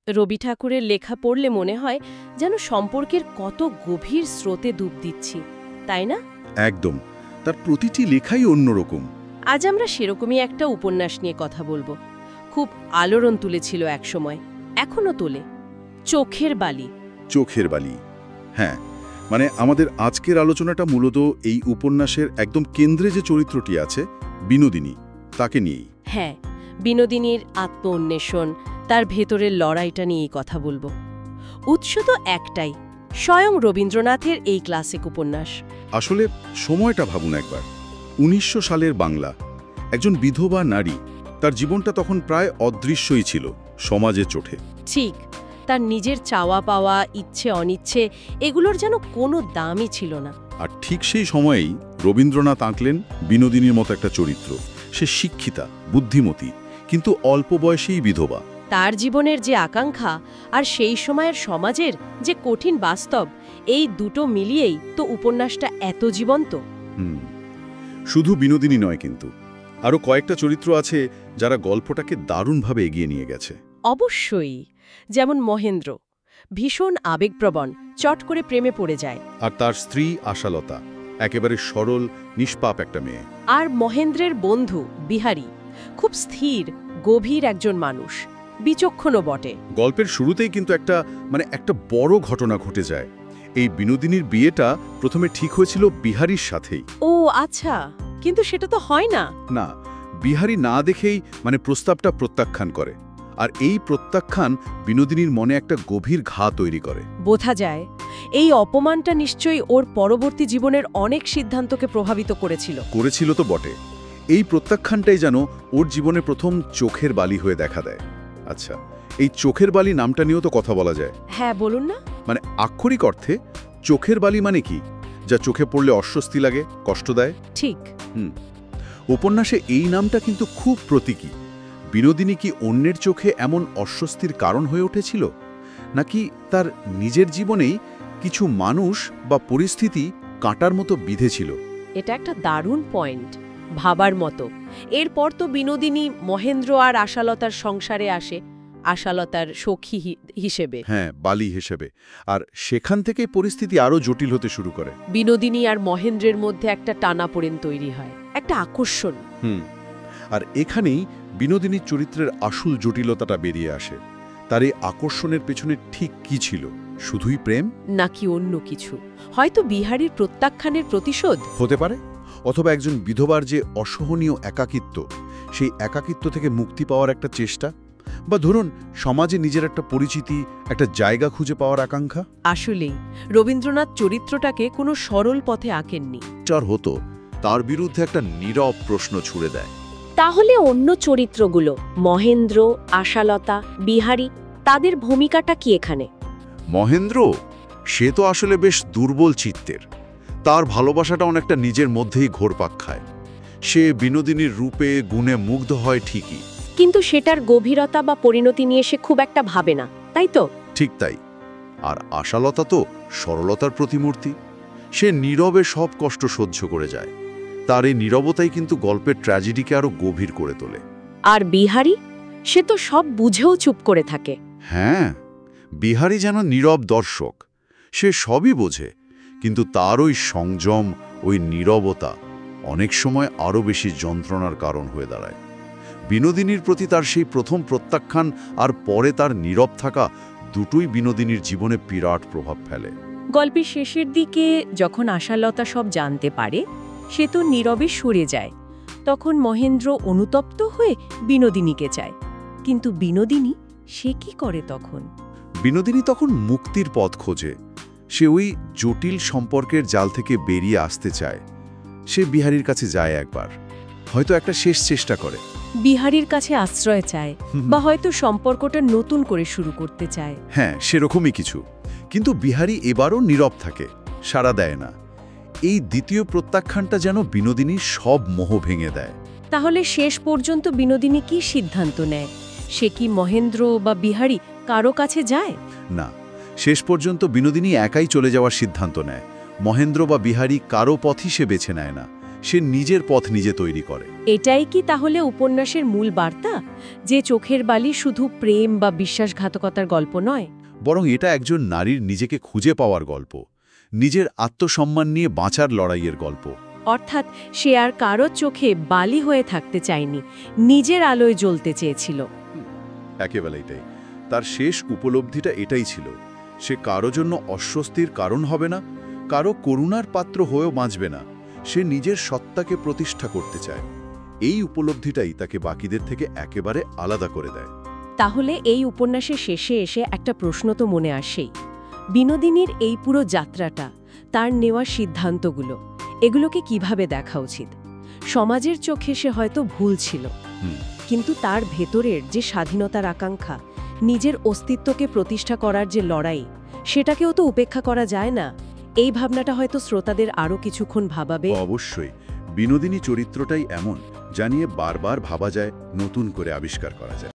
রবি ঠাকুরের লেখা পড়লে মনে হয় যেন সম্পর্কের কত গভীর স্রোতে ডুব দিচ্ছি, তাই না? একদম, তার প্রতিটি লেখাই অন্যরকম। আজ আমরা সেরকমই একটা উপন্যাস নিয়ে কথা বলবো। খুব আলোড়ন তুলেছিল একসময়, এখনো তোলে। চোখের বালি। চোখের বালি, হ্যাঁ। মানে আমাদের আজকের আলোচনাটা মূলত এই উপন্যাসের একদম কেন্দ্রে যে চরিত্রটি আছে, বিনোদিনী, তাকে নিয়েই। হ্যাঁ, বিনোদিনীর আত্ম-উন্বেষণ, তার ভেতরের লড়াইটা নিয়েই কথা বলবো। উৎস তো একটাই, স্বয়ং রবীন্দ্রনাথের এই ক্লাসিক উপন্যাস। আসলে সময়টা ভাবুন একবার, ১৯০০ সালের বাংলা। একজন বিধবা নারী, তার জীবনটা তখন প্রায় অদৃশ্যই ছিল সমাজের চোখে। ঠিক, তার নিজের চাওয়া পাওয়া, ইচ্ছে অনিচ্ছে, এগুলোর যেন কোনো দামই ছিল না। আর ঠিক সেই সময়েই রবীন্দ্রনাথ আঁকলেন বিনোদিনীর মতো একটা চরিত্র। সে শিক্ষিতা, বুদ্ধিমতী, কিন্তু অল্প বয়সেই বিধবা। তার জীবনের যে আকাঙ্ক্ষা আর সেই সময়ের সমাজের যে কঠিন বাস্তব, এই দুটো মিলিয়েই তো উপন্যাসটা এত জীবন্ত। শুধু বিনোদিনী নয়, কিন্তু আরও কয়েকটা চরিত্র আছে যারা গল্পটাকে দারুণভাবে এগিয়ে নিয়ে গেছে। অবশ্যই, যেমন মহেন্দ্র, ভীষণ আবেগপ্রবণ, চট করে প্রেমে পড়ে যায়। আর তার স্ত্রী আশালতা, একেবারে সরল, নিষ্পাপ একটা মেয়ে। আর মহেন্দ্রের বন্ধু বিহারী, খুব স্থির, গভীর একজন মানুষ, বিচক্ষণও বটে। গল্পের শুরুতেই কিন্তু একটা বড় ঘটনা ঘটে যায়। এই বিনোদিনীর বিয়েটা প্রথমে ঠিক হয়েছিল বিহারীর সাথেই। ও আচ্ছা, কিন্তু সেটা তো হয় না। না, বিহারী না দেখেই প্রস্তাবটা প্রত্যাখ্যান করে। আর এই প্রত্যাখ্যান বিনোদিনীর মনে একটা গভীর ঘা তৈরি করে। বোঝা যায়, এই অপমানটা নিশ্চয়ই ওর পরবর্তী জীবনের অনেক সিদ্ধান্তকে প্রভাবিত করেছিল তো বটে। এই প্রত্যাখ্যানটাই যেন ওর জীবনে প্রথম চোখের বালি হয়ে দেখা দেয়। আচ্ছা, এই চোখের বালি নামটা নিয়েও তো কথা বলা যায়। হ্যাঁ, বলুন না। আক্ষরিক অর্থে চোখের বালি মানে কি? যা চোখে পড়লে অস্বস্তি লাগে, কষ্ট দেয়। ঠিক। উপন্যাসে এই নামটা কিন্তু খুব প্রতীকী। বিনোদিনী কি অন্যের চোখে এমন অস্বস্তির কারণ হয়ে উঠেছিল, নাকি তার নিজের জীবনেই কিছু মানুষ বা পরিস্থিতি কাঁটার মতো বিঁধেছিল? এটা একটা দারুণ পয়েন্ট, ভাবার মতো। এরপর তো বিনোদিনী মহেন্দ্র আর আশালতার সংসারে আসে, আশালতার সখী হিসেবে। হ্যাঁ, বালি হিসেবে। আর সেখান থেকেই পরিস্থিতি আরও জটিল হতে শুরু করে। বিনোদিনী আর মহেন্দ্রের মধ্যে একটা টানাপোড়েন তৈরি হয়, একটা আকর্ষণ। আর এখানেই বিনোদিনীর চরিত্রের আসল জটিলতাটা বেরিয়ে আসে। তার এই আকর্ষণের পেছনে ঠিক কি ছিল? শুধুই প্রেম, নাকি অন্য কিছু? হয়তো বিহারীর প্রত্যাখ্যানের প্রতিশোধ হতে পারে, অথবা একজন বিধবার যে অসহনীয় একাকিত্ব, সেই একাকিত্ব থেকে মুক্তি পাওয়ার একটা চেষ্টা, বা ধরুন সমাজে নিজের একটা পরিচিতি, একটা জায়গা খুঁজে পাওয়ার আকাঙ্ক্ষা। আসলেই রবীন্দ্রনাথ চরিত্রটাকে কোনো সরল পথে আঁকেননি। চার হতো তার বিরুদ্ধে একটা নীরব প্রশ্ন ছুড়ে দেয়। তাহলে অন্য চরিত্রগুলো, মহেন্দ্র, আশালতা, বিহারী, তাদের ভূমিকাটা কি এখানে? মহেন্দ্র, সে তো আসলে বেশ দুর্বল চিত্তের। তার ভালোবাসাটা অনেকটা নিজের মধ্যেই ঘোরপাক খায়। সে বিনোদিনীর রূপে গুণে মুগ্ধ হয় ঠিকই, কিন্তু সেটার গভীরতা বা পরিণতি নিয়ে সে খুব একটা ভাবে না, তাই তো? ঠিক তাই। আর আশালতা তো সরলতার প্রতিমূর্তি। সে নীরবে সব কষ্ট সহ্য করে যায়। তার এই নীরবতাই কিন্তু গল্পের ট্র্যাজেডিকে আরো গভীর করে তোলে। আর বিহারী, সে তো সব বুঝেও চুপ করে থাকে। হ্যাঁ, বিহারী যেন নীরব দর্শক। সে সবই বোঝে, কিন্তু তার ওই সংযম, ওই নীরবতা অনেক সময় আরও বেশি যন্ত্রণার কারণ হয়ে দাঁড়ায়। বিনোদিনীর প্রতি তার সেই প্রথম প্রত্যাখ্যান আর পরে তার নীরব থাকা, দুটোই বিনোদিনীর জীবনে বিরাট প্রভাব ফেলে। গল্পের শেষের দিকে যখন আশালতা সব জানতে পারে, সে তো নীরবে সরে যায়। তখন মহেন্দ্র অনুতপ্ত হয়ে বিনোদিনীকে চায়। কিন্তু বিনোদিনী, সে কি করে তখন? বিনোদিনী তখন মুক্তির পথ খোঁজে। সে ওই জটিল সম্পর্কের জাল থেকে বেরিয়ে আসতে চায়। সে বিহারীর কাছে যায় একবার, হয়তো একটা শেষ চেষ্টা করে। বিহারীর কাছে আশ্রয় চায়, বা হয়তো সম্পর্কটা নতুন করে শুরু করতে চায়। হ্যাঁ, সেরকমই কিছু। কিন্তু বিহারী এবারও নীরব থাকে, সাড়া দেয় না। এই দ্বিতীয় প্রত্যাখ্যানটা যেন বিনোদিনীর সব মোহ ভেঙে দেয়। তাহলে শেষ পর্যন্ত বিনোদিনী কি সিদ্ধান্ত নেয়? সে কি মহেন্দ্র বা বিহারী কারো কাছে যায়? না, শেষ পর্যন্ত বিনোদিনী একাই চলে যাওয়ার সিদ্ধান্ত নেয়। মহেন্দ্র বা বিহারী কারো পথই সে বেছে নেয় না। সে নিজের পথ নিজে তৈরি করে। এটাই কি তাহলে উপন্যাসের মূল বার্তা, যে চোখের বালি শুধু প্রেম বা বিশ্বাসঘাতকতার গল্প নয়, বরং এটা একজন নারীর নিজেকে খুঁজে পাওয়ার গল্প, নিজের আত্মসম্মান নিয়ে বাঁচার লড়াইয়ের গল্প। অর্থাৎ সে আর কারো চোখে বালি হয়ে থাকতে চায়নি, নিজের আলোয় জ্বলতে চেয়েছিল। একেবারে এটাই তার শেষ উপলব্ধিটা, এটাই ছিল সে কারো জন্য অস্বস্তির কারণ হবে না, কারো করুণার পাত্র হয়েও বাঁচবে না, সে নিজের সত্তাকে প্রতিষ্ঠা করতে চায়। এই উপলব্ধিটাই তাকে বাকিদের থেকে একেবারে আলাদা করে দেয়। তাহলে এই উপন্যাসের শেষে এসে একটা প্রশ্ন তো মনে আসেই, বিনোদিনীর এই পুরো যাত্রাটা, তার নেওয়া সিদ্ধান্তগুলো, এগুলোকে কিভাবে দেখা উচিত? সমাজের চোখে সে হয়তো ভুল ছিল, কিন্তু তার ভেতরের যে স্বাধীনতার আকাঙ্ক্ষা, নিজের অস্তিত্বকে প্রতিষ্ঠা করার যে লড়াই, সেটাকেও তো উপেক্ষা করা যায় না। এই ভাবনাটা হয়তো শ্রোতাদের আরও কিছুক্ষণ ভাবাবে। অবশ্যই বিনোদিনী চরিত্রটাই এমন, যা নিয়ে বারবার ভাবা যায়, নতুন করে আবিষ্কার করা যায়।